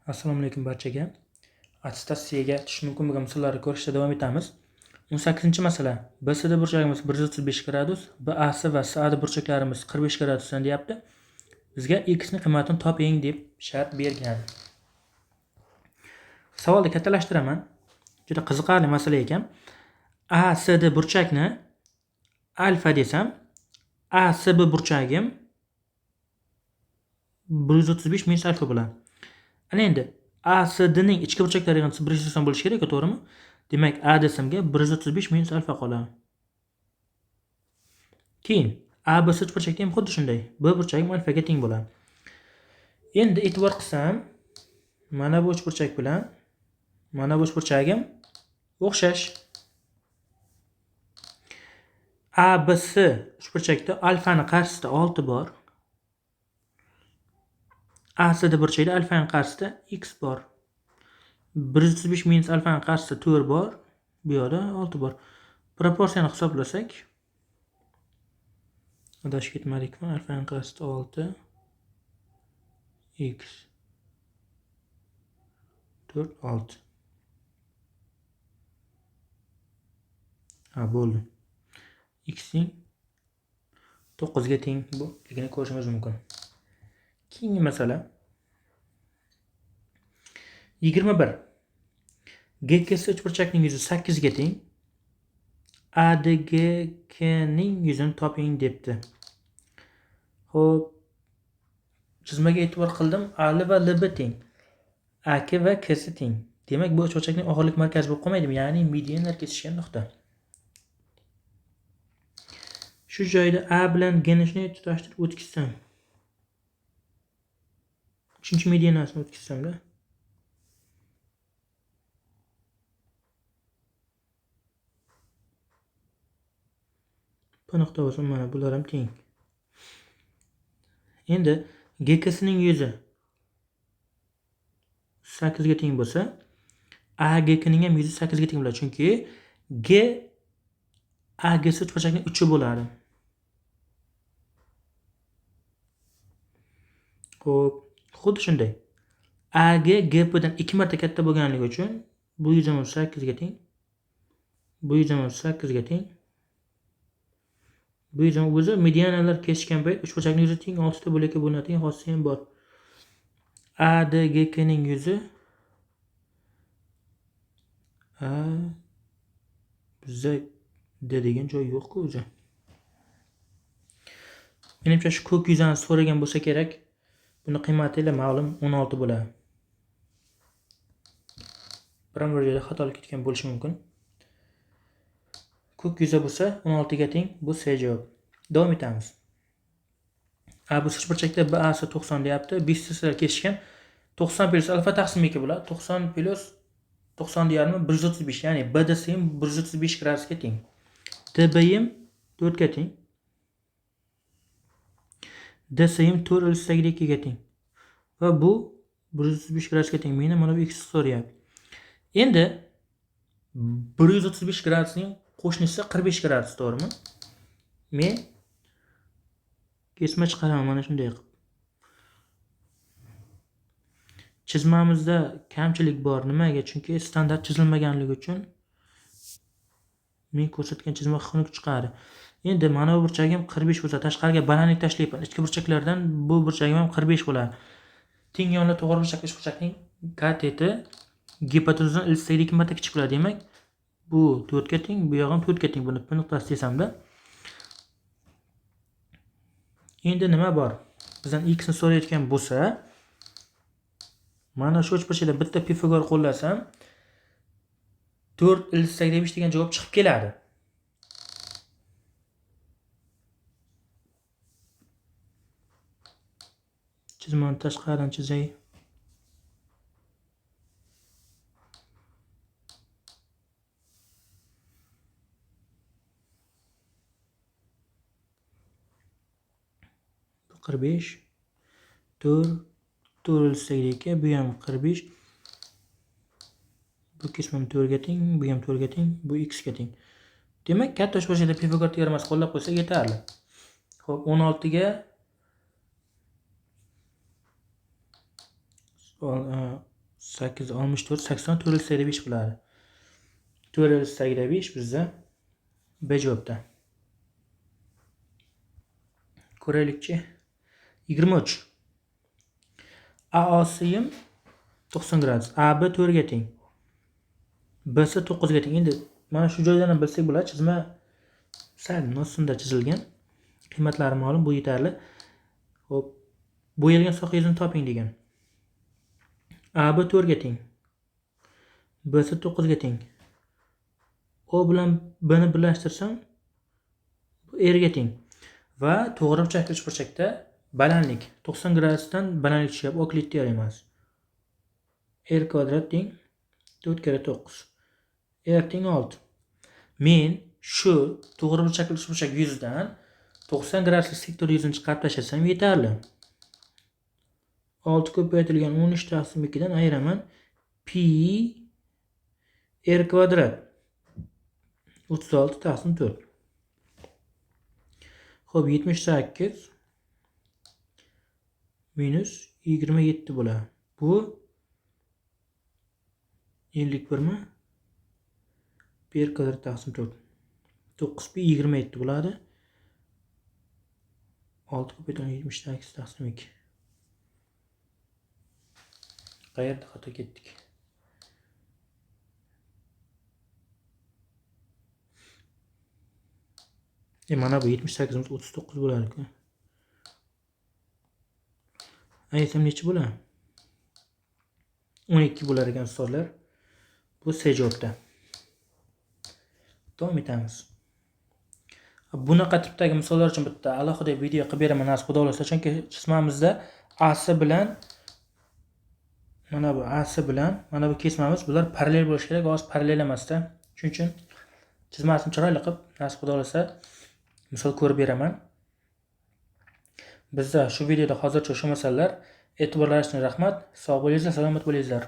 Assalomu alaykum barchaga. Attestatsiyaga tushish mumkin bo'lgan misollarni ko'rishda davom etamiz. 18-masala. BSD burchagimiz 135 gradus, BAC va CD burchaklarimiz 45 gradusdan deyapti. Bizga x ning qiymatini toping deb shart bergan. Savolni kattalashtiraman. Juda qiziqarli masala ekan. ACD burchakni alfa desam, ACB burchagim 135 minus alfa bo'ladi. Ana endi ACD ning ichki burchaklari yig'indisi 180 bo'lishi kerak, to'g'rimi? Demak, A desamga 135 minus alfa qoladi. Keyin ABC uchburchakda ham xuddi shunday. B burchagim alfaga teng bo'ladi. Endi e'tibor qilsam, mana bu uchburchak bilan mana bu uchburchagim o'xshash. ABC uchburchakda alfani qarshisida 6 bor. ACD burchagida alfaning qarshisida x bor. 135 minus alfaning qarshisida 4 bor. Bu yerda 6 bor. Proporsiyani hisoblasak, adashib ketmadikmi? Alfaning qarshisida 6 x 4 6. Ha, bo'ldi. X ning 9 ga teng bo'ligini ko'rishimiz mumkin. Keyingi masala 21. GKS uchburchakning yuzi 8 ga teng. ADGK ning yuzini toping debdi. Xo'p, chizmaga e'tibor qildim. A va LB teng. AK va KS teng. Demak, bu uchburchakning og'irlik markazi bo'lib qolmaydimi? Ya'ni medianlar kesishgan nuqta. Shu joyda A bilan G ni shunday tutashtirib o'tkazsam. 3-medianasini o'tkazsam-da. Bu nuqta bo'lsa, mana bular ham teng. Endi GKS ning yuzi 8 ga teng bo'lsa, AGK ning ham yuzi 8 ga teng bo'ladi. Chunki G AGS uchburchakning uchi bo'ladi. Xo'p, xuddi shunday. AG GP dan 2 marta katta bo'lganligi uchun bu yuz ham 8 ga teng. Bu yuz ham 8 ga teng. Bu yuz ham o'zi medianalar kesishgan payt uchburchakning yuzi teng 6 ta bo'lakka bo'linadigan xossasi ham bor. ADGK ning yuzi bizda D degan joy yo'q-ku o'zi. Menimcha shu ko'k yuzani so'ragan bo'lsa kerak. Buni qiymati ma'lum 16 bo'ladi. Biron bir joyda xatolik ketgan bo'lishi mumkin. Ko'k yuza bo'lsa 16 ga teng, bu C javob. Davom etamiz. ABC uchburchakda BAC 90 deyapti. Bislar kesishgan. 90 plus alfa taqsim 2 bo'ladi. 90 plus 90 deyarmi 135, ya'ni B desam 135 gradusga teng. DB ham 4 ga teng. DSM 4/2 ga teng. Va bu 135 gradusga teng. Meni mana bu x so'rayapti. Endi 135 gradusning qo'shnisi 45 gradus, to'g'rimi? Men kesma chiqaraman mana shunday qilib. Chizmamizda kamchilik bor. Nimaga? Chunki standart chizilmaganligi uchun men ko'rsatgan chizma xunuk chiqadi. Endi mana bu burchagim 45 bo'lsa, tashqariga balandlik tashlayman. Ichki burchaklardan bu burchagim ham 45 bo'ladi. Teng yonli to'g'ri burchakli burchakning kateti gipotenuzdan ilk 2 marta kichik bo'ladi. Demak, bu 4 ga teng, bu ham 4 ga teng. Buni P nuqtasi desamda. Endi nima bor? Bizdan x ni so'rayotgan bo'lsa, mana shu uchburchakda bitta Pifagor qo'llasam 4/5 degan javob chiqib keladi. Chizmani tashqaridan chizay. Bu 45 4/2, bu ham 45. Bu kesmam 4 ga teng, bu ham 4 ga teng, bu x ga teng. Demak, katta uchburchakda Pifagor teoremasini qo'llab qo'ysak yetarli. Xo'p, 16 ga 864 80 4 5 bo'ladi. 4 5 bizda B javobda. Ko'raylikchi. 23. A siyim 90 gradus. AB 4 ga teng. B'si 9 ga teng. Endi mana shu joydan ham bilsak bo'ladi. Chizma sal nosunda chizilgan. Qiymatlari ma'lum, bu yetarli. Xo'p, bo'yalgan soha yuzini toping degan. AB 4 ga teng. B'si 9 ga teng. O bilan B'ni birlashtirsam bu R ga teng. Va to'g'ri burchakli uchburchakda balandlik 90 gradusdan balandlik tushyapti, oklid teoremas. R kvadrat teng 4 kere 9. R teng 6. Men shu to'g'ri burchakli uchburchak yuzidan 90 gradusli sektor yuzini chiqarib tashlasam yetarli. 6 ko'paytirilgan 13 taqsim 2 dan ayiraman. Pi R kvadrat 36 taqsim 4. Xo'p, 78 minus 27 bo'ladi. Bu 51 mi? Pi R kvadrat taqsim 4. 9 pi 27 bo'ladi. 6 ko'paytirilgan 78 taqsim 2. Qayerda xato ketdik? Mana bu 78 minus 39 bo'lar-ku. Aytsam necha bo'ladi? 12 bo'lar ekan ustozlar. Bu C javobda. Davom etamiz. Bunaqa tipdagi misollar uchun bitta alohida video qilib beraman, xudo xolasa, chunki chizmamizda AC bilan mana bu kesmamiz, bular parallel bo'lishi kerak, hozir parallel emasda. Shuning uchun chizmasini chiroyli qilib, xudo xolasa misol ko'rib beraman. Bizda shu videoda hozircha shu masalalar. E'tiborlaringiz uchun rahmat. Sog' bo'linglar, salomat bo'linglar.